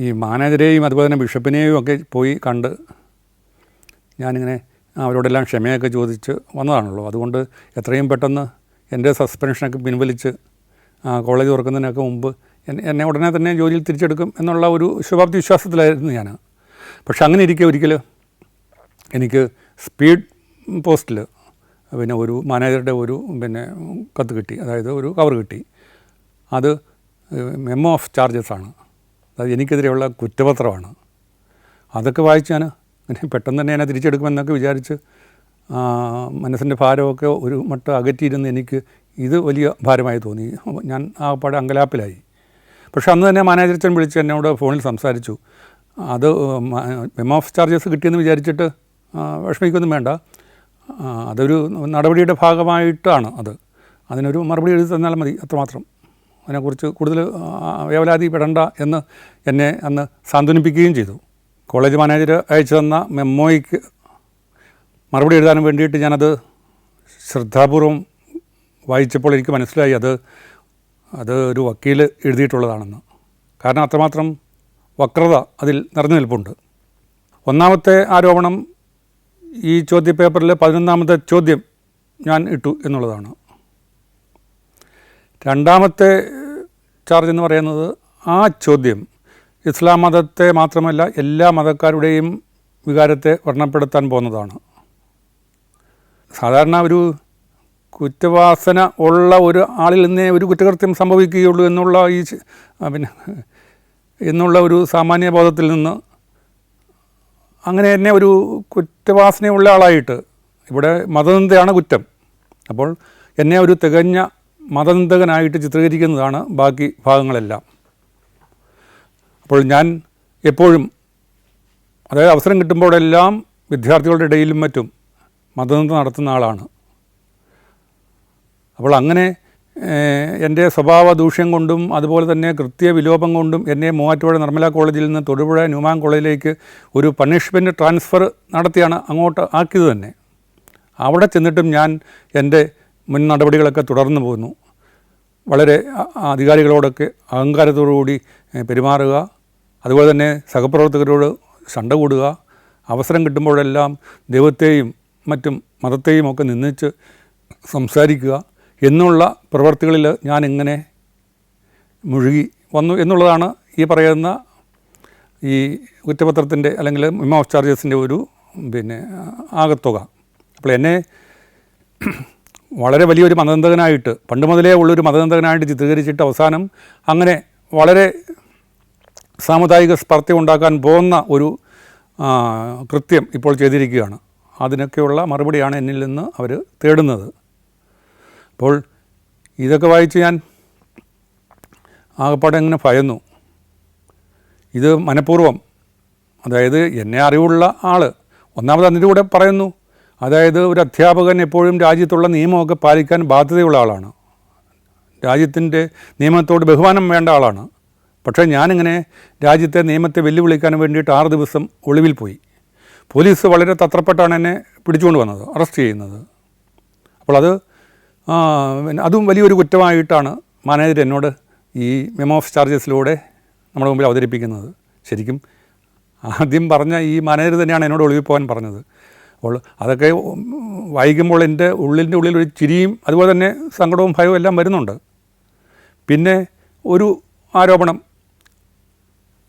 ഈ മാനേജരെയും അതുപോലെ തന്നെ ബിഷപ്പിനെയും ഒക്കെ പോയി കണ്ട് ഞാനിങ്ങനെ അവരോടെല്ലാം ക്ഷമയൊക്കെ ചോദിച്ച് വന്നതാണല്ലോ. അതുകൊണ്ട് എത്രയും പെട്ടെന്ന് എൻ്റെ സസ്പെൻഷനൊക്കെ പിൻവലിച്ച് കോളേജ് തുറക്കുന്നതിനൊക്കെ മുമ്പ് എന്നെ ഉടനെ തന്നെ ജോലിയിൽ തിരിച്ചെടുക്കും എന്നുള്ള ഒരു ശുഭാപ്തി വിശ്വാസത്തിലായിരുന്നു ഞാൻ. പക്ഷെ അങ്ങനെ ഇരിക്കെ ഒരിക്കൽ എനിക്ക് സ്പീഡ് പോസ്റ്റിൽ പിന്നെ ഒരു മാനേജറുടെ ഒരു കത്ത് കിട്ടി, അതായത് ഒരു കവർ കിട്ടി. അത് മെമ്മോ ഓഫ് ചാർജസ് ആണ്, അത് എനിക്കെതിരെയുള്ള കുറ്റപത്രമാണ്. അതൊക്കെ വായിച്ച് ഞാൻ പെട്ടെന്ന് തന്നെ എന്നെ തിരിച്ചെടുക്കുമെന്നൊക്കെ വിചാരിച്ച് മനസ്സിൻ്റെ ഭാരമൊക്കെ ഒരു മട്ട് അകറ്റിയിരുന്ന് എനിക്ക് ഇത് വലിയ ഭാരമായി തോന്നി. ഞാൻ ആകപ്പാടെ അങ്കലാപ്പിലായി. പക്ഷെ അന്ന് തന്നെ മാനേജറച്ചൻ വിളിച്ച് എന്നോട് ഫോണിൽ സംസാരിച്ചു. അത് മെമ്മോ ഓഫ് ചാർജസ് കിട്ടിയെന്ന് വിചാരിച്ചിട്ട് വിഷമിക്കൊന്നും വേണ്ട, അതൊരു നടപടിയുടെ ഭാഗമായിട്ടാണ്, അതിനൊരു മറുപടി എഴുതി തന്നാൽ മതി, അത്രമാത്രം. അതിനെക്കുറിച്ച് കൂടുതൽ വേവലാതിപ്പെടേണ്ട എന്ന് എന്നെ അന്ന് സാന്ത്വനിപ്പിക്കുകയും ചെയ്തു. കോളേജ് മാനേജർ അയച്ചു തന്ന മെമ്മോയ്ക്ക് മറുപടി എഴുതാനും വേണ്ടിയിട്ട് ഞാനത് ശ്രദ്ധാപൂർവം വായിച്ചപ്പോൾ എനിക്ക് മനസ്സിലായി അത് ഒരു വക്കീൽ എഴുതിയിട്ടുള്ളതാണെന്ന്. കാരണം അത്രമാത്രം വക്രത അതിൽ നിറഞ്ഞു നിൽപ്പുണ്ട്. ഒന്നാമത്തെ ആരോപണം ഈ ചോദ്യപേപ്പറിൽ 11ാമത്തെ ചോദ്യം ഞാൻ ഇട്ടു എന്നുള്ളതാണ്. രണ്ടാമത്തെ ചാർജ് എന്ന് പറയുന്നത് ആ ചോദ്യം ഇസ്ലാം മതത്തെ മാത്രമല്ല എല്ലാ മതക്കാരുടെയും വികാരത്തെ വർണ്ണപ്പെടുത്താൻ പോകുന്നതാണ്. സാധാരണ ഒരു കുറ്റവാസന ഉള്ള ഒരു ആളിൽ നിന്നേ ഒരു കുറ്റകൃത്യം സംഭവിക്കുകയുള്ളൂ എന്നുള്ള ഒരു സാമാന്യ ബോധത്തിൽ നിന്ന് അങ്ങനെ എന്നെ ഒരു കുറ്റവാസനയുള്ള ആളായിട്ട്, ഇവിടെ മതനിന്ദയാണ് കുറ്റം, അപ്പോൾ എന്നെ ഒരു തികഞ്ഞ മതനിന്ദകനായിട്ട് ചിത്രീകരിക്കുന്നതാണ് ബാക്കി ഭാഗങ്ങളെല്ലാം. അപ്പോൾ ഞാൻ എപ്പോഴും, അതായത് അവസരം കിട്ടുമ്പോഴെല്ലാം വിദ്യാർത്ഥികളുടെ ഇടയിലും മറ്റും മതനിന്ദ നടത്തുന്ന ആളാണ്. അപ്പോൾ അങ്ങനെ എൻ്റെ സ്വഭാവ ദൂഷ്യം കൊണ്ടും അതുപോലെ തന്നെ കൃത്യവിലോപം കൊണ്ടും എന്നെ മൂവാറ്റുപുഴ നിർമ്മല കോളേജിൽ നിന്ന് തൊടുപുഴ ന്യൂമാൻ കോളേജിലേക്ക് ഒരു പണിഷ്മെൻറ്റ് ട്രാൻസ്ഫർ നടത്തിയാണ് അങ്ങോട്ട് ആക്കിയത് തന്നെ. അവിടെ ചെന്നിട്ടും ഞാൻ എൻ്റെ മുൻ നടപടികളൊക്കെ തുടർന്നു പോകുന്നു. വളരെ അധികാരികളോടൊക്കെ അഹങ്കാരത്തോടുകൂടി പെരുമാറുക, അതുപോലെ തന്നെ സഹപ്രവർത്തകരോട് ശണ്ട കൂടുക, അവസരം കിട്ടുമ്പോഴെല്ലാം ദൈവത്തെയും മറ്റും മതത്തെയും ഒക്കെ നിന്ദിച്ച് സംസാരിക്കുക എന്നുള്ള പ്രവർത്തികളിൽ ഞാനിങ്ങനെ മുഴുകി വന്നു എന്നുള്ളതാണ് ഈ പറയുന്ന ഈ കുറ്റപത്രത്തിൻ്റെ അല്ലെങ്കിൽ മെമ്മോ ഓഫ് ചാർജസിൻ്റെ ഒരു ആകത്തുക. അപ്പോൾ എന്നെ വളരെ വലിയൊരു മതനിന്ദകനായിട്ട്, പണ്ട് മുതലേ ഉള്ളൊരു മതനിന്ദകനായിട്ട് ചിത്രീകരിച്ചിട്ട് അവസാനം അങ്ങനെ വളരെ സാമുദായിക സ്പർദ്ധ ഉണ്ടാക്കാൻ പോകുന്ന ഒരു കൃത്യം ഇപ്പോൾ ചെയ്തിരിക്കുകയാണ്. അതിനൊക്കെയുള്ള മറുപടിയാണ് എന്നിൽ നിന്ന് അവർ തേടുന്നത്. അപ്പോൾ ഇതൊക്കെ വായിച്ച് ഞാൻ ആകപ്പാടെ അങ്ങനെ ഭയന്നു. ഇത് മനഃപൂർവ്വം, അതായത് എന്നെ അറിവുള്ള ആൾ ഒന്നാമത് അതിൻ്റെ കൂടെ പറയുന്നു, അതായത് ഒരു അധ്യാപകൻ എപ്പോഴും രാജ്യത്തുള്ള നിയമമൊക്കെ പാലിക്കാൻ ബാധ്യതയുള്ള ആളാണ്, രാജ്യത്തിൻ്റെ നിയമത്തോട് ബഹുമാനം വേണ്ട ആളാണ്. പക്ഷേ ഞാനിങ്ങനെ രാജ്യത്തെ നിയമത്തെ വെല്ലുവിളിക്കാൻ വേണ്ടിയിട്ട് 6 ദിവസം ഒളിവിൽ പോയി. പോലീസ് വളരെ തത്രപ്പെട്ടാണ് എന്നെ പിടിച്ചുകൊണ്ട് വന്നത്, അറസ്റ്റ് ചെയ്യുന്നത്. അപ്പോൾ അതും വലിയൊരു കുറ്റമായിട്ടാണ് മാനേജർ എന്നോട് ഈ മെമ്മോ ഓഫ് ചാർജസിലൂടെ നമ്മുടെ മുമ്പിൽ അവതരിപ്പിക്കുന്നത്. ശരിക്കും ആദ്യം പറഞ്ഞ ഈ മാനേജർ തന്നെയാണ് എന്നോട് ഒളിവിൽ പോകാൻ പറഞ്ഞത്. അപ്പോൾ അതൊക്കെ വായിക്കുമ്പോൾ എൻ്റെ ഉള്ളിൻ്റെ ഉള്ളിൽ ഒരു ചിരിയും അതുപോലെ തന്നെ സങ്കടവും ഭയവും എല്ലാം വരുന്നുണ്ട്. പിന്നെ ഒരു ആരോപണം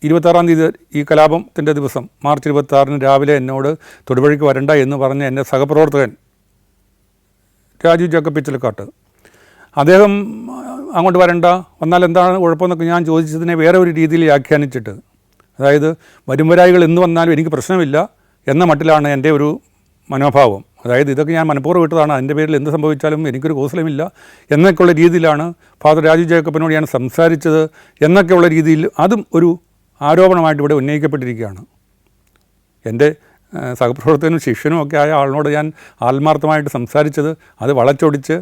26-ാം തീയതി ഈ കലാപത്തിൻ്റെ ദിവസം മാർച്ച് 26-ന് രാവിലെ എന്നോട് തൊടുപുഴയ്ക്ക് വരണ്ട എന്ന് പറഞ്ഞ എൻ്റെ സഹപ്രവർത്തകൻ രാജു ജേക്കബ് പിച്ചലക്കാട്ട്, അദ്ദേഹം അങ്ങോട്ട് വന്നാൽ എന്താണ് കുഴപ്പമെന്നൊക്കെ ഞാൻ ചോദിച്ചതിനെ വേറെ ഒരു രീതിയിൽ വ്യാഖ്യാനിച്ചിട്ട്, അതായത് വരുംവരായികൾ എന്ന് വന്നാലും എനിക്ക് പ്രശ്നമില്ല എന്ന മട്ടിലാണ് എൻ്റെ ഒരു മനോഭാവം. അതായത് ഇതൊക്കെ ഞാൻ മനഃപൂർവ്വം വിട്ടതാണ്, അതിൻ്റെ പേരിൽ എന്ത് സംഭവിച്ചാലും എനിക്കൊരു കോസലമില്ല എന്നൊക്കെയുള്ള രീതിയിലാണ് ഫാദർ രാജു ജേക്കബിനോട് ഞാൻ സംസാരിച്ചത് എന്നൊക്കെയുള്ള രീതിയിൽ അതും ഒരു ആരോപണമായിട്ട് ഇവിടെ ഉന്നയിക്കപ്പെട്ടിരിക്കുകയാണ്. എൻ്റെ സഹപ്രവർത്തകനും ശിഷ്യനും ഒക്കെ ആയ ആളിനോട് ഞാൻ ആത്മാർത്ഥമായിട്ട് സംസാരിച്ചത് അത് വളച്ചൊടിച്ച്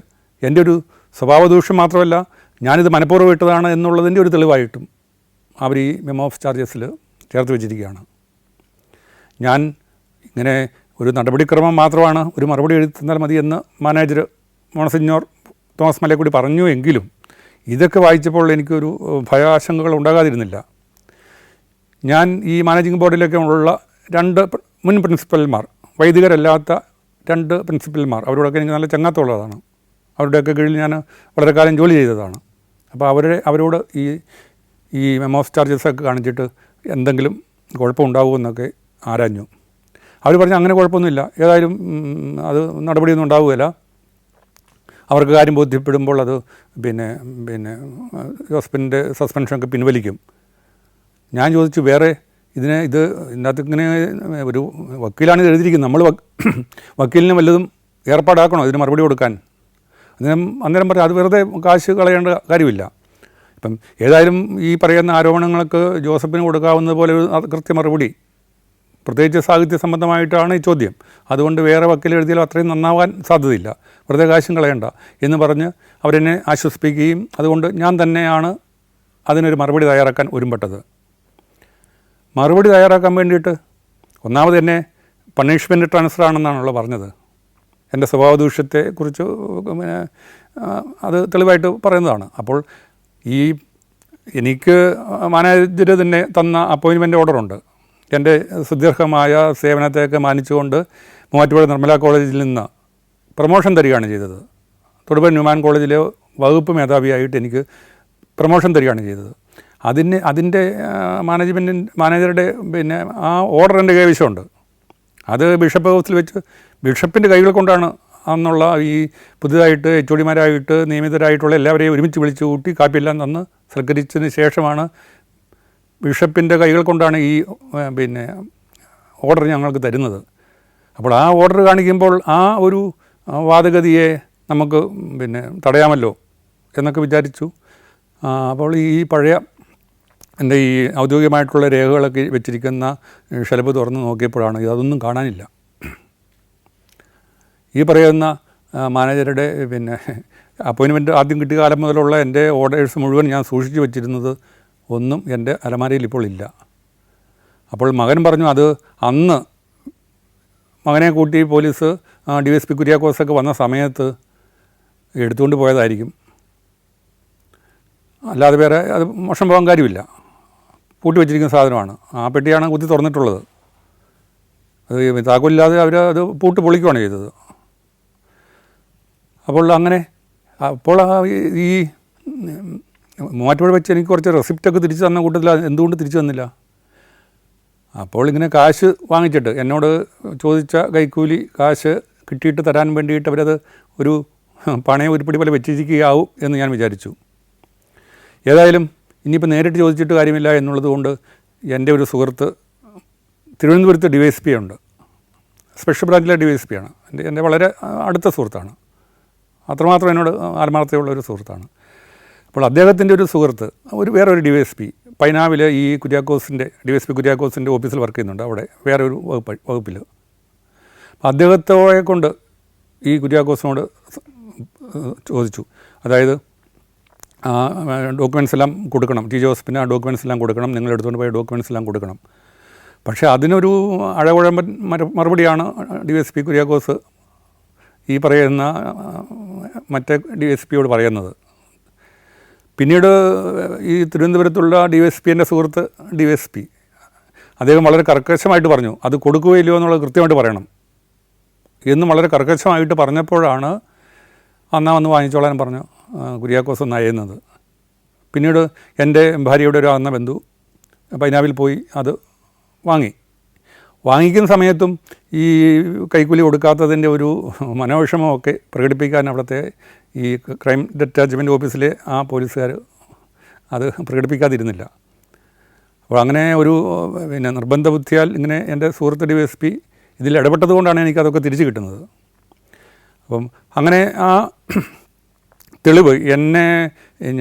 എൻ്റെ ഒരു സ്വഭാവദൂഷ്യം മാത്രമല്ല, ഞാനിത് മനഃപൂർവ്വം വിട്ടതാണ് എന്നുള്ളതിൻ്റെ ഒരു തെളിവായിട്ടും അവർ ഈ മെമ്മോ ഓഫ് ചാർജസിൽ ചേർത്ത് വെച്ചിരിക്കുകയാണ്. ഞാൻ ഇങ്ങനെ ഒരു നടപടിക്രമം മാത്രമാണ്, ഒരു മറുപടി എഴുതി തന്നാൽ മതി എന്ന് മാനേജർ മോൺസിഞ്ഞോർ തോമസ് മലയക്കുടി പറഞ്ഞു എങ്കിലും ഇതൊക്കെ വായിച്ചപ്പോൾ എനിക്കൊരു ഭയാശങ്കകൾ ഉണ്ടാകാതിരുന്നില്ല. ഞാൻ ഈ മാനേജിംഗ് ബോർഡിലൊക്കെ ഉള്ള 2 മുൻ പ്രിൻസിപ്പൽമാർ, വൈദികരല്ലാത്ത 2 പ്രിൻസിപ്പൽമാർ, അവരോടൊക്കെ എനിക്ക് നല്ല ചങ്ങാത്തമുള്ളതാണ്. അവരുടെയൊക്കെ കീഴിൽ ഞാൻ വളരെ കാലം ജോലി ചെയ്തതാണ്. അപ്പോൾ അവരോട് ഈ മെമോസ് ചാർജസൊക്കെ കാണിച്ചിട്ട് എന്തെങ്കിലും കുഴപ്പമുണ്ടാകുമെന്നൊക്കെ ആരാഞ്ഞു. അവർ പറഞ്ഞു അങ്ങനെ കുഴപ്പമൊന്നുമില്ല, ഏതായാലും അത് നടപടിയൊന്നും ഉണ്ടാവുകയില്ല, അവർക്ക് കാര്യം ബോധ്യപ്പെടുമ്പോൾ അത് പിന്നെ ജോസഫിൻ്റെ സസ്പെൻഷനൊക്കെ പിൻവലിക്കും. ഞാൻ ചോദിച്ചു, വേറെ ഇതിനകത്ത് ഇങ്ങനെ ഒരു വക്കീലാണ് എഴുതിയിരിക്കുന്നത്, നമ്മൾ വക്കീലിന് വല്ലതും ഏർപ്പാടാക്കണോ ഇതിന് മറുപടി കൊടുക്കാൻ? അന്നേരം പറഞ്ഞു അത് വെറുതെ കാശ് കളയേണ്ട കാര്യമില്ല. ഇപ്പം ഏതായാലും ഈ പറയുന്ന ആരോപണങ്ങൾക്ക് ജോസഫിന് കൊടുക്കാവുന്നത് പോലെ ഒരു കൃത്യ മറുപടി, പ്രത്യേകിച്ച് സാഹിത്യ സംബന്ധമായിട്ടാണ് ഈ ചോദ്യം, അതുകൊണ്ട് വേറെ വക്കീൽ എഴുതിയാലും അത്രയും നന്നാവാൻ സാധ്യതയില്ല, വെറുതെ കാശും കളയണ്ട എന്ന് പറഞ്ഞ് അവരെന്നെ ആശ്വസിപ്പിക്കുകയും അതുകൊണ്ട് ഞാൻ തന്നെയാണ് അതിനൊരു മറുപടി തയ്യാറാക്കാൻ ഒരുമ്പെട്ടത്. മറുപടി തയ്യാറാക്കാൻ വേണ്ടിയിട്ട് ഒന്നാമത് എന്നെ പണിഷ്മെൻറ്റ് ട്രാൻസ്ഫർ ആണെന്നാണല്ലോ പറഞ്ഞത്. എൻ്റെ സ്വഭാവദൂഷ്യത്തെക്കുറിച്ച് അത് തെളിവായിട്ട് പറയുന്നതാണ്. അപ്പോൾ എനിക്ക് മാനേജർ തന്നെ തന്ന അപ്പോയിൻമെൻ്റ് ഓർഡറുണ്ട്. എൻ്റെ സുദീർഘമായ സേവനത്തെയൊക്കെ മാനിച്ചുകൊണ്ട് മൂവാറ്റുപുഴ നിർമ്മല കോളേജിൽ നിന്ന് പ്രമോഷൻ തരികയാണ് ചെയ്തത്. തൊടുപുഴ ന്യൂമാൻ കോളേജിലെ വകുപ്പ് മേധാവിയായിട്ട് എനിക്ക് പ്രമോഷൻ തരികയാണ് ചെയ്തത്. അതിൻ്റെ മാനേജറുടെ ആ ഓർഡർ എൻ്റെ കൈവശമുണ്ട്. അത് ബിഷപ്പ് ഹൗസിൽ വെച്ച് ബിഷപ്പിൻ്റെ കൈകൾ കൊണ്ടാണ് അന്നുള്ള ഈ പുതുതായിട്ട് HOD-മാരായിട്ട് നിയമിതരായിട്ടുള്ള എല്ലാവരെയും ഒരുമിച്ച് വിളിച്ചു കൂട്ടി കാപ്പിയെല്ലാം തന്ന് സൽക്കരിച്ചതിന് ശേഷമാണ് ബിഷപ്പിൻ്റെ കൈകൾ കൊണ്ടാണ് ഈ ഓർഡർ ഞങ്ങൾക്ക് തരുന്നത്. അപ്പോൾ ആ ഓർഡർ കാണിക്കുമ്പോൾ ആ ഒരു വാദഗതിയെ നമുക്ക് തടയാമല്ലോ എന്നൊക്കെ വിചാരിച്ചു. അപ്പോൾ ഈ പഴയ എൻ്റെ ഈ ഔദ്യോഗികമായിട്ടുള്ള രേഖകളൊക്കെ വെച്ചിരിക്കുന്ന ഷെൽഫ് തുറന്ന് നോക്കിയപ്പോഴാണ് അതൊന്നും കാണാനില്ല. ഈ പറയുന്ന മാനേജറുടെ അപ്പോയിൻമെൻറ്റ് ആദ്യം കിട്ടിയ കാലം മുതലുള്ള എൻ്റെ ഓർഡേഴ്സ് മുഴുവൻ ഞാൻ സൂക്ഷിച്ചു വെച്ചിരുന്നത് ഒന്നും എൻ്റെ അലമാരയിൽ ഇപ്പോൾ ഇല്ല. അപ്പോൾ മകൻ പറഞ്ഞു അത് അന്ന് മകനെ കൂട്ടി പോലീസ് DSP കുര്യാക്കോസൊക്കെ വന്ന സമയത്ത് എടുത്തുകൊണ്ട് പോയതായിരിക്കും, അല്ലാതെ വേറെ അത് മോശം പോകാൻ കാര്യമില്ല. പൂട്ടി വെച്ചിരിക്കുന്ന സാധനമാണ്, ആ പെട്ടിയാണ് കുത്തി തുറന്നിട്ടുള്ളത്. അത് താക്കോലില്ലാതെ അത് പൂട്ട് പൊളിക്കുകയാണ് ചെയ്തത്. അപ്പോൾ ഈ മൂവാറ്റുപുഴ വെച്ച് എനിക്ക് കുറച്ച് റെസിപ്റ്റൊക്കെ തിരിച്ചു തന്ന കൂട്ടത്തിൽ എന്തുകൊണ്ട് തിരിച്ചു തന്നില്ല? അപ്പോൾ ഇങ്ങനെ കാശ് വാങ്ങിച്ചിട്ട് എന്നോട് ചോദിച്ച കൈക്കൂലി കാശ് കിട്ടിയിട്ട് തരാൻ വേണ്ടിയിട്ട് അവരത് ഒരു പണയം ഉരുപ്പടി പോലെ വെച്ചിരിക്കുകയാവും എന്ന് ഞാൻ വിചാരിച്ചു. ഏതായാലും ഇനിയിപ്പോൾ നേരിട്ട് ചോദിച്ചിട്ട് കാര്യമില്ല എന്നുള്ളത് കൊണ്ട് എൻ്റെ ഒരു സുഹൃത്ത് തിരുവനന്തപുരത്ത് DYSP ഉണ്ട്, സ്പെഷ്യൽ ബ്രാഞ്ചിലെ DYSP ആണ്. എൻ്റെ വളരെ അടുത്ത സുഹൃത്താണ്, അത്രമാത്രം എന്നോട് ആത്മാർത്ഥതയുള്ള ഒരു സുഹൃത്താണ്. അപ്പോൾ അദ്ദേഹത്തിൻ്റെ ഒരു സുഹൃത്ത് വേറൊരു DYSP പൈനാവിലെ ഈ DYSP കുര്യാക്കോസിൻ്റെ ഓഫീസിൽ വർക്ക് ചെയ്യുന്നുണ്ട്, അവിടെ വേറെ ഒരു വകുപ്പിൽ. അദ്ദേഹത്തോടെ കൊണ്ട് ഈ കുര്യാക്കോസിനോട് ചോദിച്ചു, അതായത് ഡോക്യുമെൻറ്റ്സ് എല്ലാം കൊടുക്കണം, ജോസഫിന് ആ ഡോക്യുമെൻറ്റ്സ് എല്ലാം കൊടുക്കണം, നിങ്ങൾ എടുത്തുകൊണ്ട് പോയ ഡോക്യുമെൻറ്റ്സ് എല്ലാം കൊടുക്കണം. പക്ഷേ അതിനൊരു അഴകുഴമ്പൻ മറുപടിയാണ് DYSP കുര്യാക്കോസ് ഈ പറയുന്ന മറ്റേ DSPയോട് പറയുന്നത്. പിന്നീട് ഈ തിരുവനന്തപുരത്തുള്ള DYSPൻ്റെ സുഹൃത്ത് DYSP അദ്ദേഹം വളരെ കർക്കശമായിട്ട് പറഞ്ഞു, അത് കൊടുക്കുകയില്ലയോ എന്നുള്ളത് കൃത്യമായിട്ട് പറയണം എന്നും വളരെ കർക്കശമായിട്ട് പറഞ്ഞപ്പോഴാണ് വന്ന് വാങ്ങിച്ചോളാൻ പറഞ്ഞു കുര്യാക്കോസ് നയുന്നത്. പിന്നീട് എൻ്റെ ഭാര്യയുടെ ഒരു അന്ന ബന്ധു പൈനാവിൽ പോയി അത് വാങ്ങിക്കുന്ന സമയത്തും ഈ കൈക്കൂലി കൊടുക്കാത്തതിൻ്റെ ഒരു മനോവിഷമമൊക്കെ പ്രകടിപ്പിക്കാൻ അവിടുത്തെ ഈ ക്രൈം ഡിറ്റാച്ച്മെൻറ്റ് ഓഫീസിലെ ആ പോലീസുകാർ അത് പ്രകടിപ്പിക്കാതിരുന്നില്ല. അപ്പോൾ അങ്ങനെ ഒരു നിർബന്ധ ബുദ്ധിയാൽ ഇങ്ങനെ എൻ്റെ സുഹൃത്ത് DYSP ഇതിൽ ഇടപെട്ടത് കൊണ്ടാണ് എനിക്കതൊക്കെ തിരിച്ചു കിട്ടുന്നത്. അപ്പം അങ്ങനെ ആ തെളിവ്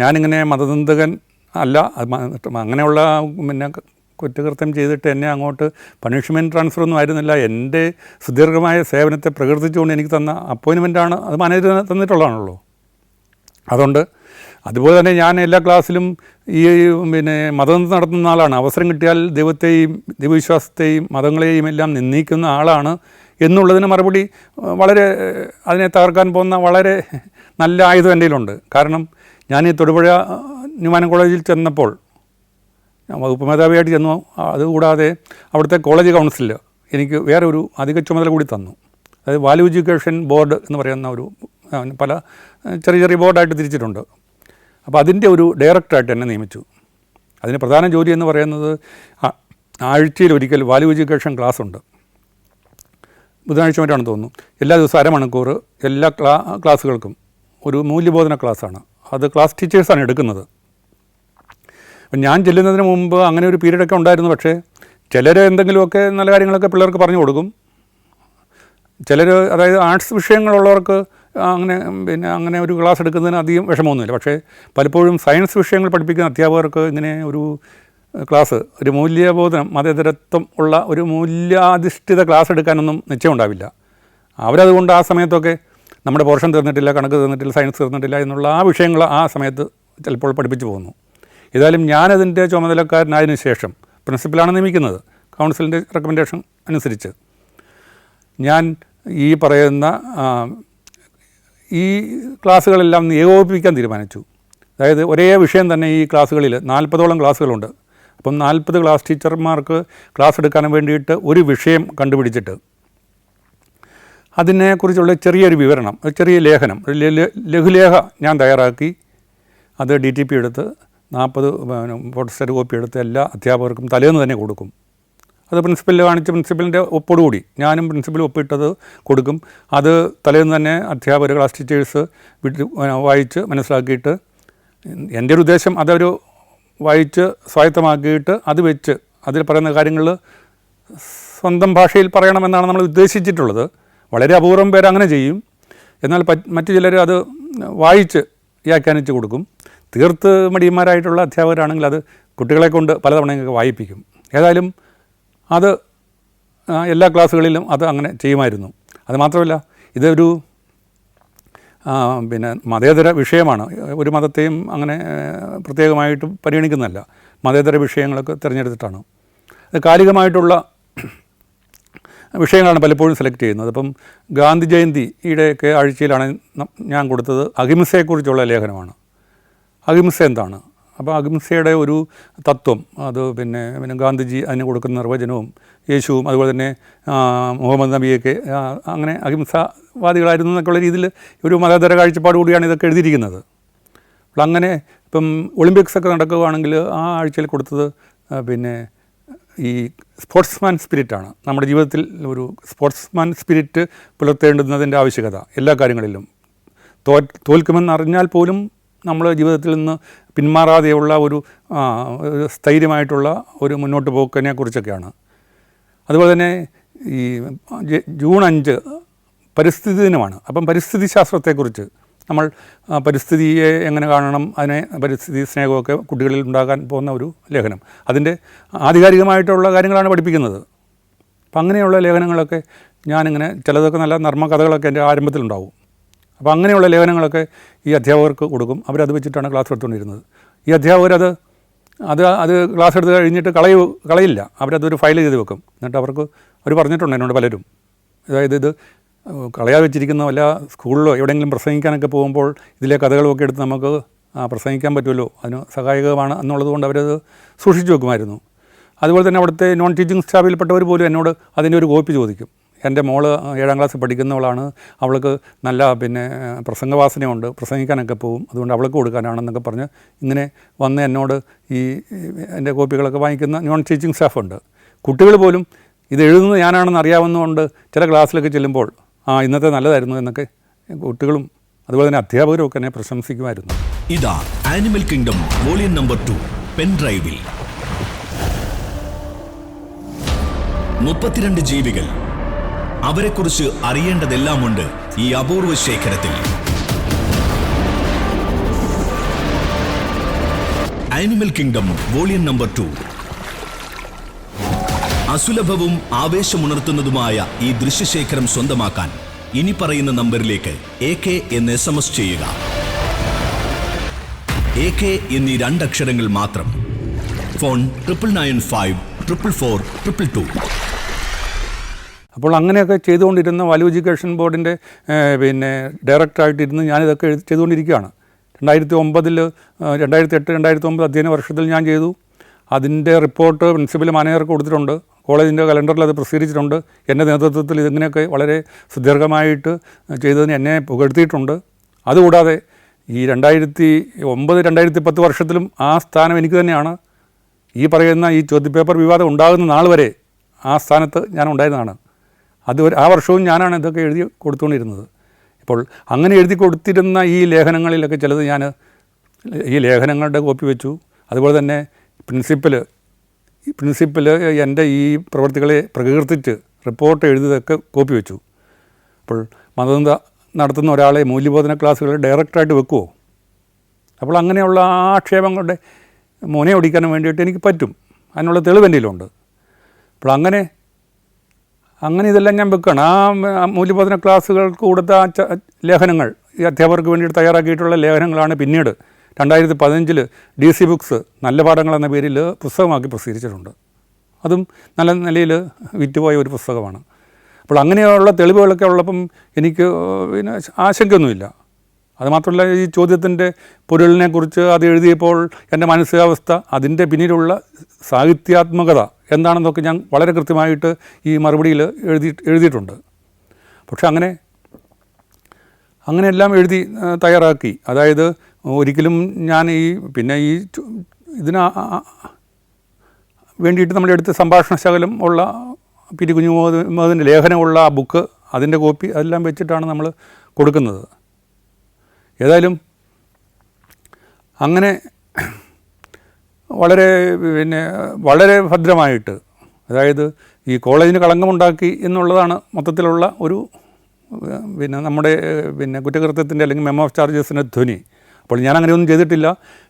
ഞാനിങ്ങനെ മതനിന്ദകൻ അല്ല, അങ്ങനെയുള്ള കുറ്റകൃത്യം ചെയ്തിട്ട് എന്നെ അങ്ങോട്ട് പണിഷ്മെൻറ്റ് ട്രാൻസ്ഫറൊന്നും ആയിരുന്നില്ല, എൻ്റെ സുദീർഘമായ സേവനത്തെ പ്രകീർത്തിച്ചുകൊണ്ട് എനിക്ക് തന്ന അപ്പോയിൻമെൻറ്റാണ്, അത് മാനേജർ തന്നിട്ടുള്ളതാണല്ലോ. അതുകൊണ്ട് അതുപോലെ തന്നെ ഞാൻ എല്ലാ ക്ലാസ്സിലും ഈ മതനിന്ദ നടത്തുന്ന ആളാണ്, അവസരം കിട്ടിയാൽ ദൈവത്തെയും ദൈവവിശ്വാസത്തെയും മതങ്ങളെയും എല്ലാം നിന്ദിക്കുന്ന ആളാണ് എന്നുള്ളതിന് മറുപടി വളരെ അതിനെ തകർക്കാൻ പോകുന്ന വളരെ നല്ല ആയുധം എൻ്റെ കയ്യിലുണ്ട്. കാരണം ഞാൻ ഈ തൊടുപുഴ ന്യൂമാൻ കോളേജിൽ ചെന്നപ്പോൾ വകുപ്പ് മേധാവിയായിട്ട് ചെന്നു. അതുകൂടാതെ അവിടുത്തെ കോളേജ് കൗൺസിൽ എനിക്ക് വേറെ ഒരു അധിക ചുമതല കൂടി തന്നു. അതായത് വാല്യൂ എഡ്യൂക്കേഷൻ ബോർഡ് എന്ന് പറയുന്ന ഒരു പല ചെറിയ ചെറിയ ബോർഡായിട്ട് തിരിച്ചിട്ടുണ്ട്. അപ്പോൾ അതിൻ്റെ ഒരു ഡയറക്ടറായിട്ട് എന്നെ നിയമിച്ചു. അതിന് പ്രധാന ജോലി എന്ന് പറയുന്നത് ആഴ്ചയിൽ ഒരിക്കൽ വാല്യൂ എഡ്യൂക്കേഷൻ ക്ലാസ് ഉണ്ട്. ബുധനാഴ്ച മറ്റാണെന്ന് തോന്നുന്നു. എല്ലാ ദിവസവും അരമണിക്കൂർ എല്ലാ ക്ലാസ്സുകൾക്കും ഒരു മൂല്യബോധന ക്ലാസ്സാണ്. അത് ക്ലാസ് ടീച്ചേഴ്സാണ് എടുക്കുന്നത്. അപ്പം ഞാൻ ചെല്ലുന്നതിന് മുമ്പ് അങ്ങനെ ഒരു പീരീഡൊക്കെ ഉണ്ടായിരുന്നു. പക്ഷേ ചിലർ എന്തെങ്കിലുമൊക്കെ നല്ല കാര്യങ്ങളൊക്കെ പിള്ളേർക്ക് പറഞ്ഞു കൊടുക്കും. ചിലർ അതായത് ആർട്സ് വിഷയങ്ങളുള്ളവർക്ക് അങ്ങനെ ഒരു ക്ലാസ് എടുക്കുന്നതിന് അധികം വിഷമമൊന്നുമില്ല. പക്ഷേ പലപ്പോഴും സയൻസ് വിഷയങ്ങൾ പഠിപ്പിക്കുന്ന അധ്യാപകർക്ക് ഇങ്ങനെ ഒരു ക്ലാസ്, ഒരു മൂല്യബോധനം, മതേതരത്വം ഉള്ള ഒരു മൂല്യാധിഷ്ഠിത ക്ലാസ് എടുക്കാനൊന്നും നിശ്ചയമുണ്ടാവില്ല. അവരതുകൊണ്ട് ആ സമയത്തൊക്കെ നമ്മുടെ പോർഷൻ തീർന്നിട്ടില്ല, കണക്ക് തീർന്നിട്ടില്ല, സയൻസ് തീർന്നിട്ടില്ല എന്നുള്ള ആ വിഷയങ്ങൾ ആ സമയത്ത് ചിലപ്പോൾ പഠിപ്പിച്ചു പോകുന്നു. ഏതായാലും ഞാനതിൻ്റെ ചുമതലക്കാരനായതിനു ശേഷം പ്രിൻസിപ്പലാണ് നിയമിക്കുന്നത് കൗൺസിലിൻ്റെ റെക്കമെൻഡേഷൻ അനുസരിച്ച്. ഞാൻ ഈ പറയുന്ന ഈ ക്ലാസ്സുകളെല്ലാം ഏകോപിപ്പിക്കാൻ തീരുമാനിച്ചു. അതായത് ഒരേ വിഷയം തന്നെ ഈ ക്ലാസ്സുകളിൽ 40ഓളം ക്ലാസ്സുകളുണ്ട്. അപ്പം 40 ക്ലാസ് ടീച്ചർമാർക്ക് ക്ലാസ് എടുക്കാൻ വേണ്ടിയിട്ട് ഒരു വിഷയം കണ്ടുപിടിച്ചിട്ട് അതിനെക്കുറിച്ചുള്ള ചെറിയൊരു വിവരണം, ചെറിയ ലേഖനം, ലഘുലേഖ ഞാൻ തയ്യാറാക്കി അത് DTP എടുത്ത് 40 ഫോട്ടോസ്റ്റാറ്റ് കോപ്പി എടുത്ത് എല്ലാ അധ്യാപകർക്കും തലേന്ന് തന്നെ കൊടുക്കും. അത് പ്രിൻസിപ്പലിൽ കാണിച്ച് പ്രിൻസിപ്പലിൻ്റെ ഒപ്പോടുകൂടി ഞാനും പ്രിൻസിപ്പലും ഒപ്പിട്ടത് കൊടുക്കും. അത് തലേന്ന് തന്നെ അധ്യാപകർ, ക്ലാസ് ടീച്ചേഴ്സ് വായിച്ച് മനസ്സിലാക്കിയിട്ട്, എൻ്റെ ഒരു ഉദ്ദേശം അതൊരു വായിച്ച് സ്വായത്തമാക്കിയിട്ട് അത് വെച്ച് അതിൽ പറയുന്ന കാര്യങ്ങൾ സ്വന്തം ഭാഷയിൽ പറയണമെന്നാണ് നമ്മൾ ഉദ്ദേശിച്ചിട്ടുള്ളത്. വളരെ അപൂർവം പേര് അങ്ങനെ ചെയ്യും. എന്നാൽ മറ്റു ചിലർ അത് വായിച്ച് വ്യാഖ്യാനിച്ച് കൊടുക്കും. തീർത്ത് മടിയന്മാരായിട്ടുള്ള അധ്യാപകരാണെങ്കിൽ അത് കുട്ടികളെ കൊണ്ട് പലതവണയൊക്കെ വായിപ്പിക്കും. ഏതായാലും അത് എല്ലാ ക്ലാസ്സുകളിലും അത് അങ്ങനെ ചെയ്യുമായിരുന്നു. അതുമാത്രമല്ല, ഇതൊരു മതേതര വിഷയമാണ്. ഒരു മതത്തെയും അങ്ങനെ പ്രത്യേകമായിട്ട് പരിഗണിക്കുന്നതല്ല. മതേതര വിഷയങ്ങളൊക്കെ തിരഞ്ഞെടുത്തിട്ടാണ്. അത് കാലികമായിട്ടുള്ള വിഷയങ്ങളാണ് പലപ്പോഴും സെലക്ട് ചെയ്യുന്നത്. അപ്പം ഗാന്ധി ജയന്തിയുടെയൊക്കെ ആഴ്ചയിലാണ് ഞാൻ കൊടുത്തത് അഹിംസയെക്കുറിച്ചുള്ള ലേഖനമാണ്. അഹിംസ എന്താണ്? അപ്പോൾ അഹിംസയുടെ ഒരു തത്വം അത് പിന്നെ ഗാന്ധിജി അതിന് കൊടുക്കുന്ന നിർവചനവും യേശുവും അതുപോലെ തന്നെ മുഹമ്മദ് നബിയൊക്കെ അങ്ങനെ അഹിംസാവാദികളായിരുന്നു എന്നൊക്കെയുള്ള രീതിയിൽ ഒരു മതേതര കാഴ്ചപ്പാട് കൂടിയാണ് ഇതൊക്കെ എഴുതിയിരിക്കുന്നത്. അപ്പോൾ അങ്ങനെ ഇപ്പം ഒളിമ്പിക്സൊക്കെ നടക്കുകയാണെങ്കിൽ ആ ആഴ്ചയിൽ കൊടുത്തത് പിന്നെ ഈ സ്പോർട്സ്മാൻ സ്പിരിറ്റാണ്. നമ്മുടെ ജീവിതത്തിൽ ഒരു സ്പോർട്സ്മാൻ സ്പിരിറ്റ് പുലർത്തേണ്ടുന്നതിൻ്റെ ആവശ്യകത എല്ലാ കാര്യങ്ങളിലും. തോൽക്കുമെന്നറിഞ്ഞാൽ പോലും നമ്മൾ ജീവിതത്തിൽ നിന്ന് പിന്മാറാതെയുള്ള ഒരു സ്ഥൈര്യമായിട്ടുള്ള ഒരു മുന്നോട്ട് പോക്കിനെ കുറിച്ചൊക്കെയാണ്. അതുപോലെ തന്നെ ഈ ജൂൺ 5 പരിസ്ഥിതി ദിനമാണ്. അപ്പം പരിസ്ഥിതി ശാസ്ത്രത്തെക്കുറിച്ച് നമ്മൾ പരിസ്ഥിതിയെ എങ്ങനെ കാണണം, അതിനെ പരിസ്ഥിതി സ്നേഹമൊക്കെ കുട്ടികളിൽ ഉണ്ടാകാൻ പോകുന്ന ഒരു ലേഖനം, അതിൻ്റെ ആധികാരികമായിട്ടുള്ള കാര്യങ്ങളാണ് പഠിപ്പിക്കുന്നത്. അപ്പം അങ്ങനെയുള്ള ലേഖനങ്ങളൊക്കെ ഞാനിങ്ങനെ ചിലതൊക്കെ നല്ല നർമ്മ കഥകളൊക്കെ എൻ്റെ ആരംഭത്തിലുണ്ടാവും. അപ്പോൾ അങ്ങനെയുള്ള ലേഖനങ്ങളൊക്കെ ഈ അധ്യാപകർക്ക് കൊടുക്കും. അവരത് വെച്ചിട്ടാണ് ക്ലാസ് എടുത്തുകൊണ്ടിരുന്നത്. ഈ അധ്യാപകരത് അത് ക്ലാസ് എടുത്ത് കഴിഞ്ഞിട്ട് കളയില്ല. അവരതൊരു ഫയൽ ചെയ്ത് വെക്കും. എന്നിട്ട് അവർ പറഞ്ഞിട്ടുണ്ട് എന്നോട് പലരും, അതായത് ഇത് കളയാതെ വെച്ചിരിക്കുന്ന വല്ല സ്കൂളിലോ എവിടെയെങ്കിലും പ്രസംഗിക്കാനൊക്കെ പോകുമ്പോൾ ഇതിലെ കഥകളൊക്കെ എടുത്ത് നമുക്ക് പ്രസംഗിക്കാൻ പറ്റുമല്ലോ, അതിന് സഹായകമാണ് എന്നുള്ളത് കൊണ്ട് അവരത് സൂക്ഷിച്ചു വെക്കുമായിരുന്നു. അതുപോലെ തന്നെ അവിടുത്തെ നോൺ ടീച്ചിങ് സ്റ്റാഫിൽപ്പെട്ടവർ പോലും എന്നോട് അതിൻ്റെ ഒരു കോപ്പി ചോദിക്കും. എൻ്റെ മോള് 7ാം ക്ലാസ്സിൽ പഠിക്കുന്നവളാണ്, അവൾക്ക് നല്ല പ്രസംഗവാസനയുണ്ട്, പ്രസംഗിക്കാനൊക്കെ പോകും, അതുകൊണ്ട് അവൾക്ക് കൊടുക്കാനാണെന്നൊക്കെ പറഞ്ഞ് ഇങ്ങനെ വന്ന് എന്നോട് ഈ എൻ്റെ കോപ്പികളൊക്കെ വാങ്ങിക്കുന്ന നോൺ ടീച്ചിങ് സ്റ്റാഫുണ്ട്. കുട്ടികൾ പോലും ഇത് എഴുതുന്നത് ഞാനാണെന്ന് അറിയാവുന്നതുകൊണ്ട് ചില ക്ലാസ്സിലൊക്കെ ചെല്ലുമ്പോൾ ഇന്നത്തെ നല്ലതായിരുന്നു എന്നൊക്കെ കുട്ടികളും അതുപോലെ തന്നെ അധ്യാപകരും ഒക്കെ എന്നെ പ്രശംസിക്കുമായിരുന്നു. ഇതാ animal kingdom volume number 2 pen ഡ്രൈവിൽ 32 ജീവികൾ. അവരെക്കുറിച്ച് അറിയേണ്ടതെല്ലാമുണ്ട് ഈ അപൂർവ ശേഖരത്തിൽ. Animal kingdom volume number 2. അസുലഭവും ആവേശമുണർത്തുന്നതുമായ ഈ ദൃശ്യശേഖരം സ്വന്തമാക്കാൻ ഇനി പറയുന്ന നമ്പറിലേക്ക് AK എന്ന് SMS ചെയ്യുക. AK എന്നീ 2 അക്ഷരങ്ങൾ മാത്രം. ഫോൺ 9995444222. അപ്പോൾ അങ്ങനെയൊക്കെ ചെയ്തുകൊണ്ടിരുന്ന വാല്യൂ എഡ്യൂക്കേഷൻ ബോർഡിൻ്റെ ഡയറക്ടറായിട്ടിരുന്ന് ഞാനിതൊക്കെ ചെയ്തുകൊണ്ടിരിക്കുകയാണ്. 2008-2009 അധ്യയന വർഷത്തിൽ ഞാൻ ചെയ്തു. അതിൻ്റെ റിപ്പോർട്ട് പ്രിൻസിപ്പൽ മാനേജർക്ക് കൊടുത്തിട്ടുണ്ട്. കോളേജിൻ്റെ കലണ്ടറിൽ അത് പ്രസിദ്ധീകരിച്ചിട്ടുണ്ട്. എൻ്റെ നേതൃത്വത്തിൽ ഇതിങ്ങനെയൊക്കെ വളരെ സുദീർഘമായിട്ട് ചെയ്തതിന് എന്നെ പുകഴ്ത്തിയിട്ടുണ്ട്. അതുകൂടാതെ ഈ 2009-2010 വർഷത്തിലും ആ സ്ഥാനം എനിക്ക് തന്നെയാണ്. ഈ പറയുന്ന ഈ ചോദ്യപേപ്പർ വിവാദം ഉണ്ടാകുന്ന നാൾ വരെ ആ സ്ഥാനത്ത് ഞാൻ ഉണ്ടായിരുന്നതാണ്. ആ വർഷവും ഞാനാണ് ഇതൊക്കെ എഴുതി കൊടുത്തുകൊണ്ടിരുന്നത്. ഇപ്പോൾ അങ്ങനെ എഴുതി കൊടുത്തിരുന്ന ഈ ലേഖനങ്ങളിലൊക്കെ ചിലത് ഞാൻ ഈ ലേഖനങ്ങളുടെ കോപ്പി വെച്ചു. അതുപോലെ തന്നെ പ്രിൻസിപ്പൽ എൻ്റെ ഈ പ്രവൃത്തികളെ പ്രകീർത്തിച്ച് റിപ്പോർട്ട് എഴുതിയതൊക്കെ കോപ്പി വെച്ചു. അപ്പോൾ മതനിന്ദ നടത്തുന്ന ഒരാളെ മൂല്യബോധന ക്ലാസ്സുകൾ ഡയറക്റ്റായിട്ട് വെക്കുമോ? അപ്പോൾ അങ്ങനെയുള്ള ആക്ഷേപങ്ങളുടെ മുനയൊടിക്കാൻ വേണ്ടിയിട്ട് എനിക്ക് പറ്റും. അതിനുള്ള തെളിവ് എൻ്റെ കയ്യിലുണ്ട്. അപ്പോൾ അങ്ങനെ ഇതെല്ലാം ഞാൻ വെക്കുകയാണ്. ആ മൂല്യബോധന ക്ലാസ്സുകൾക്ക് കൊടുത്ത ലേഖനങ്ങൾ, ഈ അധ്യാപകർക്ക് വേണ്ടിയിട്ട് തയ്യാറാക്കിയിട്ടുള്ള ലേഖനങ്ങളാണ് പിന്നീട് 2015 DC ബുക്സ് നല്ല പാഠങ്ങൾ എന്ന പേരിൽ പുസ്തകമാക്കി പ്രസിദ്ധീകരിച്ചിട്ടുണ്ട്. അതും നല്ല നിലയിൽ വിറ്റുപോയ ഒരു പുസ്തകമാണ്. അപ്പോൾ അങ്ങനെയുള്ള തെളിവുകളൊക്കെ ഉള്ളപ്പം എനിക്ക് പിന്നെ ആശങ്കയൊന്നുമില്ല. അതുമാത്രമല്ല, ഈ ചോദ്യത്തിൻ്റെ പൊരുളിനെക്കുറിച്ച് അത് എഴുതിയപ്പോൾ എൻ്റെ മാനസികാവസ്ഥ, അതിൻ്റെ പിന്നിലുള്ള സാഹിത്യാത്മകത എന്താണെന്നൊക്കെ ഞാൻ വളരെ കൃത്യമായിട്ട് ഈ മറുപടിയിൽ എഴുതിയിട്ടുണ്ട്. പക്ഷെ അങ്ങനെയെല്ലാം എഴുതി തയ്യാറാക്കി. അതായത് ഒരിക്കലും ഞാൻ ഇതിന് വേണ്ടിയിട്ട് നമ്മളെടുത്ത് സംഭാഷണ ശകലം ഉള്ള പി ടി കുഞ്ഞുമുഹമ്മദിൻ്റെ ലേഖനമുള്ള ആ ബുക്ക്, അതിൻ്റെ കോപ്പി അതെല്ലാം വെച്ചിട്ടാണ് നമ്മൾ കൊടുക്കുന്നത്. ഏതായാലും അങ്ങനെ വളരെ ഭദ്രമായിട്ട്, അതായത് ഈ കോളേജിന് കളങ്കമുണ്ടാക്കി എന്നുള്ളതാണ് മൊത്തത്തിലുള്ള ഒരു നമ്മുടെ കുറ്റകൃത്യത്തിൻ്റെ അല്ലെങ്കിൽ മെമ്മോ ഓഫ് ചാർജസിൻ്റെ ധ്വനി. അപ്പോൾ ഞാൻ അങ്ങനെയൊന്നും ചെയ്തിട്ടില്ല.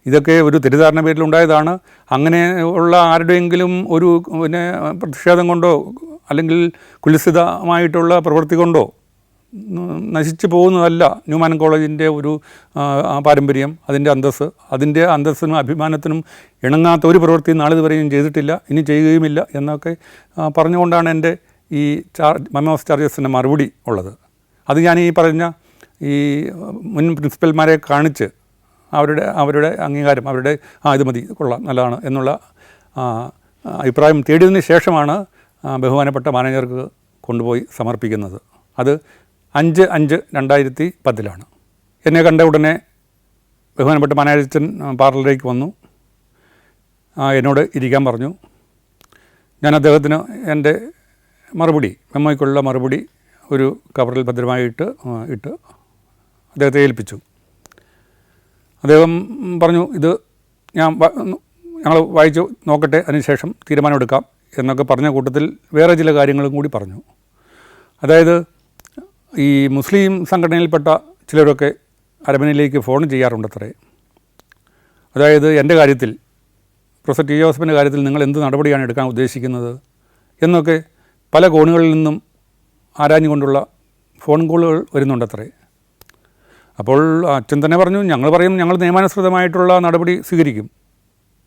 ഇതൊക്കെ ഒരു തെറ്റിദ്ധാരണ പേരിലുണ്ടായതാണ്. അങ്ങനെ ഉള്ള ആരുടെയെങ്കിലും ഒരു പ്രതിഷേധം കൊണ്ടോ അല്ലെങ്കിൽ കുൽസിതമായിട്ടുള്ള പ്രവൃത്തി കൊണ്ടോ നശിച്ചു പോകുന്നതല്ല ന്യൂമാൻ കോളേജിൻ്റെ ഒരു പാരമ്പര്യം, അതിൻ്റെ അന്തസ്സിനും അഭിമാനത്തിനും ഇണങ്ങാത്ത ഒരു പ്രവൃത്തി നാളിതുവരെയും ചെയ്തിട്ടില്ല, ഇനി ചെയ്യുകയുമില്ല എന്നൊക്കെ പറഞ്ഞുകൊണ്ടാണ് എൻ്റെ ഈ മെമ്മോ ഓഫ് ചാർജസിൻ്റെ മറുപടി ഉള്ളത്. അത് ഞാൻ ഈ പറഞ്ഞ ഈ മുൻ പ്രിൻസിപ്പൽമാരെ കാണിച്ച് അവരുടെ അംഗീകാരം, അവരുടെ ഇത് മതി, കൊള്ളാം, നല്ലതാണ് എന്നുള്ള അഭിപ്രായം തേടിയതിന് ശേഷമാണ് ബഹുമാനപ്പെട്ട മാനേജർക്ക് കൊണ്ടുപോയി സമർപ്പിക്കുന്നത്. അത് 5/5/2010 എന്നെ കണ്ട ഉടനെ ബഹുമാനപ്പെട്ട മാനേജൻ പാർലറിലേക്ക് വന്നു. എന്നോട് ഇരിക്കാൻ പറഞ്ഞു. ഞാൻ അദ്ദേഹത്തിന് എൻ്റെ മെമ്മോയ്ക്കുള്ള മറുപടി ഒരു കവറിൽ ഭദ്രമായിട്ട് ഇട്ട് അദ്ദേഹത്തെ ഏൽപ്പിച്ചു. അദ്ദേഹം പറഞ്ഞു, ഇത് ഞങ്ങൾ വായിച്ചു നോക്കട്ടെ, അതിനുശേഷം തീരുമാനമെടുക്കാം എന്നൊക്കെ പറഞ്ഞ കൂട്ടത്തിൽ വേറെ ചില കാര്യങ്ങളും കൂടി പറഞ്ഞു. അതായത് ഈ മുസ്ലിം സംഘടനയിൽപ്പെട്ട ചിലരൊക്കെ അരമനയിലേക്ക് ഫോൺ ചെയ്യാറുണ്ടത്രേ. അതായത് എൻ്റെ കാര്യത്തിൽ, പ്രൊഫസർ ടി ജോസഫിൻ്റെ കാര്യത്തിൽ നിങ്ങൾ എന്ത് നടപടിയാണ് എടുക്കാൻ ഉദ്ദേശിക്കുന്നത് എന്നൊക്കെ പല കോണുകളിൽ നിന്നും ആരാഞ്ഞുകൊണ്ടുള്ള ഫോൺ കോളുകൾ വരുന്നുണ്ടത്രേ. അപ്പോൾ അച്ഛൻ തന്നെ പറഞ്ഞു, ഞങ്ങൾ നിയമാനുസൃതമായിട്ടുള്ള നടപടി സ്വീകരിക്കും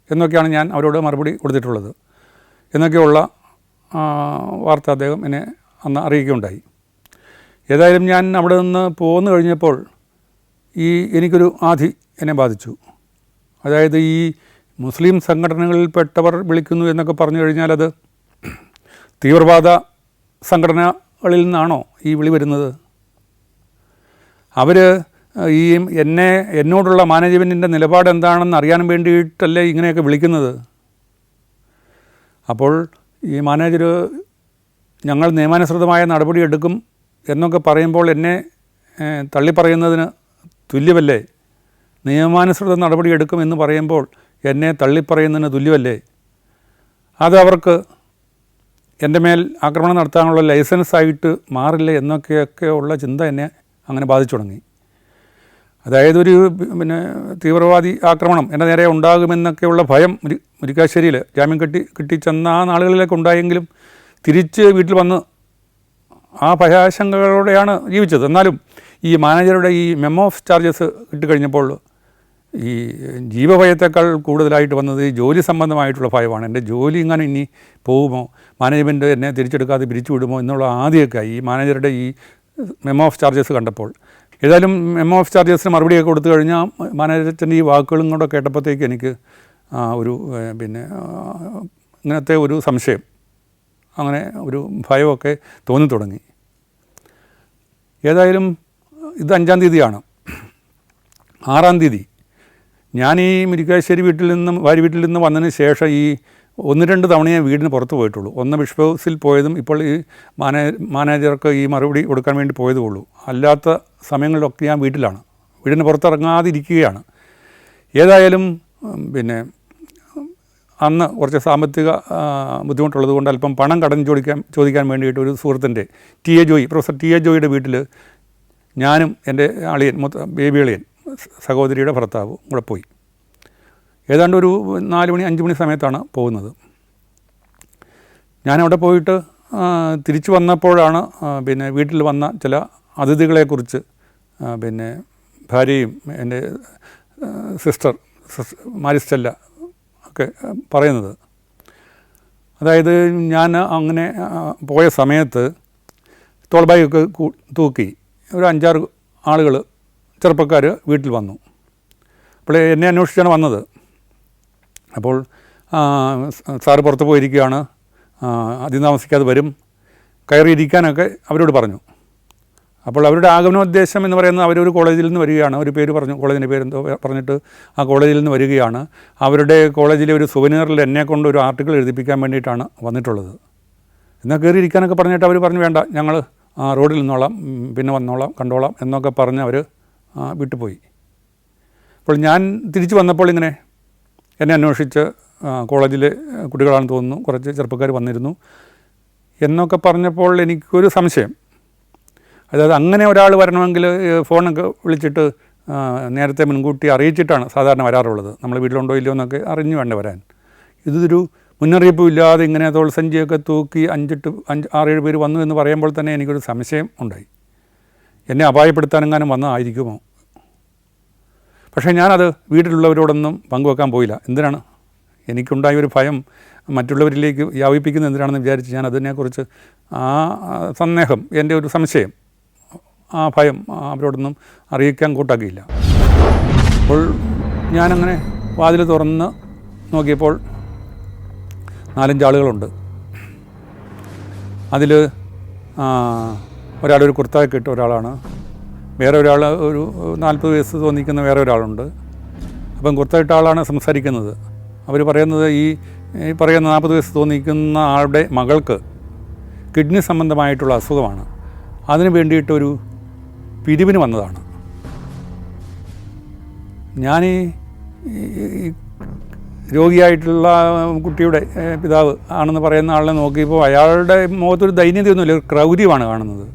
എന്നൊക്കെയാണ് ഞാൻ അവരോട് മറുപടി കൊടുത്തിട്ടുള്ളത് എന്നൊക്കെയുള്ള വാർത്ത അദ്ദേഹം എന്നെ അന്ന് അറിയിക്കുകയുണ്ടായി. ഏതായാലും ഞാൻ അവിടെ നിന്ന് പോന്നു കഴിഞ്ഞപ്പോൾ എനിക്കൊരു ആധി എന്നെ ബാധിച്ചു. അതായത് ഈ മുസ്ലിം സംഘടനകളിൽപ്പെട്ടവർ വിളിക്കുന്നു എന്നൊക്കെ പറഞ്ഞു കഴിഞ്ഞാൽ അത് തീവ്രവാദ സംഘടനകളിൽ നിന്നാണോ ഈ വിളി വരുന്നത്? അവർ എന്നോടുള്ള മാനേജ്മെൻറ്റിൻ്റെ നിലപാട് എന്താണെന്ന് അറിയാൻ വേണ്ടിയിട്ടല്ലേ ഇങ്ങനെയൊക്കെ വിളിക്കുന്നത്? അപ്പോൾ ഈ മാനേജർ ഞങ്ങൾ നിയമാനുസൃതമായ നടപടി എടുക്കും എന്നൊക്കെ പറയുമ്പോൾ എന്നെ തള്ളിപ്പറയുന്നതിന് തുല്യമല്ലേ? നിയമാനുസൃത നടപടി എടുക്കും എന്ന് പറയുമ്പോൾ എന്നെ തള്ളിപ്പറയുന്നതിന് തുല്യമല്ലേ? അത് അവർക്ക് എൻ്റെ മേൽ ആക്രമണം നടത്താനുള്ള ലൈസൻസായിട്ട് മാറില്ല എന്നൊക്കെ ഉള്ള ചിന്ത എന്നെ അങ്ങനെ ബാധിച്ചു തുടങ്ങി. അതായത് ഒരു തീവ്രവാദി ആക്രമണം എൻ്റെ നേരെ ഉണ്ടാകുമെന്നൊക്കെയുള്ള ഭയം മുരിക്കാശ്ശേരിയിൽ ജാമ്യം കിട്ടി ചെന്ന ആ നാളുകളിലേക്ക് ഉണ്ടായെങ്കിലും തിരിച്ച് വീട്ടിൽ വന്ന് ആ ഭയാശങ്കകളോടെയാണ് ജീവിച്ചത്. എന്നാലും ഈ മാനേജറുടെ ഈ മെമ്മോ ഓഫ് ചാർജസ് കിട്ടിക്കഴിഞ്ഞപ്പോൾ ഈ ജീവഭയത്തേക്കാൾ കൂടുതലായിട്ട് വന്നത് ഈ ജോലി സംബന്ധമായിട്ടുള്ള ഭയമാണ്. എൻ്റെ ജോലി ഇങ്ങനെ ഇനി പോകുമോ, മാനേജ്മെൻറ്റ് എന്നെ തിരിച്ചെടുക്കാതെ പിരിച്ചു വിടുമോ എന്നുള്ള ആദ്യമൊക്കെ ഈ മാനേജറുടെ ഈ മെമ്മോ ഓഫ് ചാർജസ് കണ്ടപ്പോൾ. ഏതായാലും മെമ്മോ ഓഫ് ചാർജസിന് മറുപടിയൊക്കെ കൊടുത്തു കഴിഞ്ഞാൽ മാനേജറിൻ്റെ ഈ വാക്കുകളും കൂടെ കേട്ടപ്പോഴത്തേക്ക് എനിക്ക് ഒരു ഇങ്ങനത്തെ ഒരു സംശയം, അങ്ങനെ ഒരു ഭയമൊക്കെ തോന്നി തുടങ്ങി. ഏതായാലും ഇത് 5-ാം തീയതിയാണ്. 6-ാം തീയതി ഞാൻ ഈ മുരിക്കാശ്ശേരി ഭാര്യ വീട്ടിൽ നിന്ന് വന്നതിന് ശേഷം ഈ 1-2 തവണയേ വീടിന് പുറത്ത് പോയിട്ടുള്ളൂ. ഒന്ന് ബിഷപ്പ് ഹൗസിൽ പോയതും ഇപ്പോൾ ഈ മാനേജർക്ക് ഈ മറുപടി കൊടുക്കാൻ വേണ്ടി പോയതേ ഉള്ളൂ. അല്ലാത്ത സമയങ്ങളിലൊക്കെ ഞാൻ വീട്ടിലാണ്, വീടിന് പുറത്തിറങ്ങാതിരിക്കുകയാണ്. ഏതായാലും അന്ന് കുറച്ച് സാമ്പത്തിക ബുദ്ധിമുട്ടുള്ളത് കൊണ്ട് അല്പം പണം കടം ചോദിക്കാൻ വേണ്ടിയിട്ട് ഒരു സുഹൃത്തിൻ്റെ പ്രൊഫസർ ടി എ ജോയിയുടെ വീട്ടിൽ ഞാനും എൻ്റെ അളിയൻ, ബേബി അളിയൻ, സഹോദരിയുടെ ഭർത്താവും കൂടെ പോയി. ഏതാണ്ട് ഒരു 4 മണി 5 മണി സമയത്താണ് പോകുന്നത്. ഞാനവിടെ പോയിട്ട് തിരിച്ചു വന്നപ്പോഴാണ് വീട്ടിൽ വന്ന ചില അതിഥികളെക്കുറിച്ച് ഭാര്യയും എൻ്റെ സിസ്റ്റർ മാരിസ്റ്റെല്ല ഒക്കെ പറയുന്നത്. അതായത് ഞാൻ അങ്ങനെ പോയ സമയത്ത് തോൾ ബാഗൊക്കെ തൂക്കി ഒരു 5-6 ആളുകൾ, ചെറുപ്പക്കാർ വീട്ടിൽ വന്നു. അപ്പോൾ എന്നെ അന്വേഷിച്ചാണ് വന്നത്. അപ്പോൾ സാറ് പുറത്ത് പോയിരിക്കുകയാണ്, അധികം താമസിക്കാതെ വരും, കയറിയിരിക്കാനൊക്കെ അവരോട് പറഞ്ഞു. അപ്പോൾ അവരുടെ ആഗമനോദ്ദേശം എന്ന് പറയുന്നത് അവരൊരു കോളേജിൽ നിന്ന് വരികയാണ്. ഒരു പേര് പറഞ്ഞു, കോളേജിൻ്റെ പേരെന്തോ പറഞ്ഞിട്ട് ആ കോളേജിൽ നിന്ന് വരികയാണ്. അവരുടെ കോളേജിലെ ഒരു സുവനീറിൽ എന്നെക്കൊണ്ട് ഒരു ആർട്ടിക്കിൾ എഴുതിപ്പിക്കാൻ വേണ്ടിയിട്ടാണ് വന്നിട്ടുള്ളത്. എന്നാൽ കയറിയിരിക്കാനൊക്കെ പറഞ്ഞിട്ട് അവർ പറഞ്ഞു, വേണ്ട, ഞങ്ങൾ റോഡിൽ നിന്നോളാം, പിന്നെ വന്നോളാം, കണ്ടോളാം എന്നൊക്കെ പറഞ്ഞ് അവർ വിട്ടുപോയി. അപ്പോൾ ഞാൻ തിരിച്ചു വന്നപ്പോൾ ഇങ്ങനെ എന്നെ അന്വേഷിച്ച് കോളേജിലെ കുട്ടികളാണെന്ന് തോന്നുന്നു, കുറച്ച് ചെറുപ്പക്കാർ വന്നിരുന്നു എന്നൊക്കെ പറഞ്ഞപ്പോൾ എനിക്കൊരു സംശയം. അതായത് അങ്ങനെ ഒരാൾ വരണമെങ്കിൽ ഫോണൊക്കെ വിളിച്ചിട്ട് നേരത്തെ മുൻകൂട്ടി അറിയിച്ചിട്ടാണ് സാധാരണ വരാറുള്ളത്. നമ്മൾ വീട്ടിലുണ്ടോ ഇല്ലയോ എന്നൊക്കെ അറിഞ്ഞു വേണ്ട വരാൻ. ഇതൊരു മുന്നറിയിപ്പും ഇല്ലാതെ ഇങ്ങനെ തോൾസഞ്ചിയൊക്കെ തൂക്കി 5-6-7 പേര് വന്നു എന്ന് പറയുമ്പോൾ തന്നെ എനിക്കൊരു സംശയം ഉണ്ടായി. എന്നെ അപായപ്പെടുത്താനെങ്ങാനും വന്നതായിരിക്കുമോ? പക്ഷേ ഞാനത് വീട്ടിലുള്ളവരോടൊന്നും പങ്കുവെക്കാൻ പോയില്ല. എന്തിനാണ്? എനിക്കുണ്ടായ ഒരു ഭയം മറ്റുള്ളവരിലേക്ക് വ്യാപിപ്പിക്കുന്നത് എന്തിനാണെന്ന് വിചാരിച്ച് ഞാൻ അതിനെക്കുറിച്ച് ആ സന്ദേഹം, എൻ്റെ ഒരു സംശയം, ആ ഭയം അവരോടൊന്നും അറിയിക്കാൻ കൂട്ടാക്കിയില്ല. അപ്പോൾ ഞാനങ്ങനെ വാതിൽ തുറന്ന് നോക്കിയപ്പോൾ 4-5 ആളുകളുണ്ട്. അതിൽ ഒരാളൊരു കുർത്തായൊക്കെ ഇട്ട ഒരാളാണ്, വേറെ ഒരാൾ ഒരു 40 വയസ്സ് തോന്നിക്കുന്ന വേറെ ഒരാളുണ്ട്. അപ്പം കുർത്തയിട്ട ആളാണ് സംസാരിക്കുന്നത്. അവർ പറയുന്നത് ഈ പറയുന്ന 40 വയസ്സ് തോന്നിക്കുന്ന ആളുടെ മകൾക്ക് കിഡ്നി സംബന്ധമായിട്ടുള്ള അസുഖമാണ്, അതിന് വേണ്ടിയിട്ടൊരു പിരിവിന് വന്നതാണ്. ഞാൻ ഈ രോഗിയായിട്ടുള്ള കുട്ടിയുടെ പിതാവ് ആണെന്ന് പറയുന്ന ആളിനെ നോക്കിയപ്പോൾ അയാളുടെ മുഖത്തൊരു ദൈന്യതയൊന്നുമില്ല, ഒരു ക്രൗര്യമാണ് കാണുന്നത്.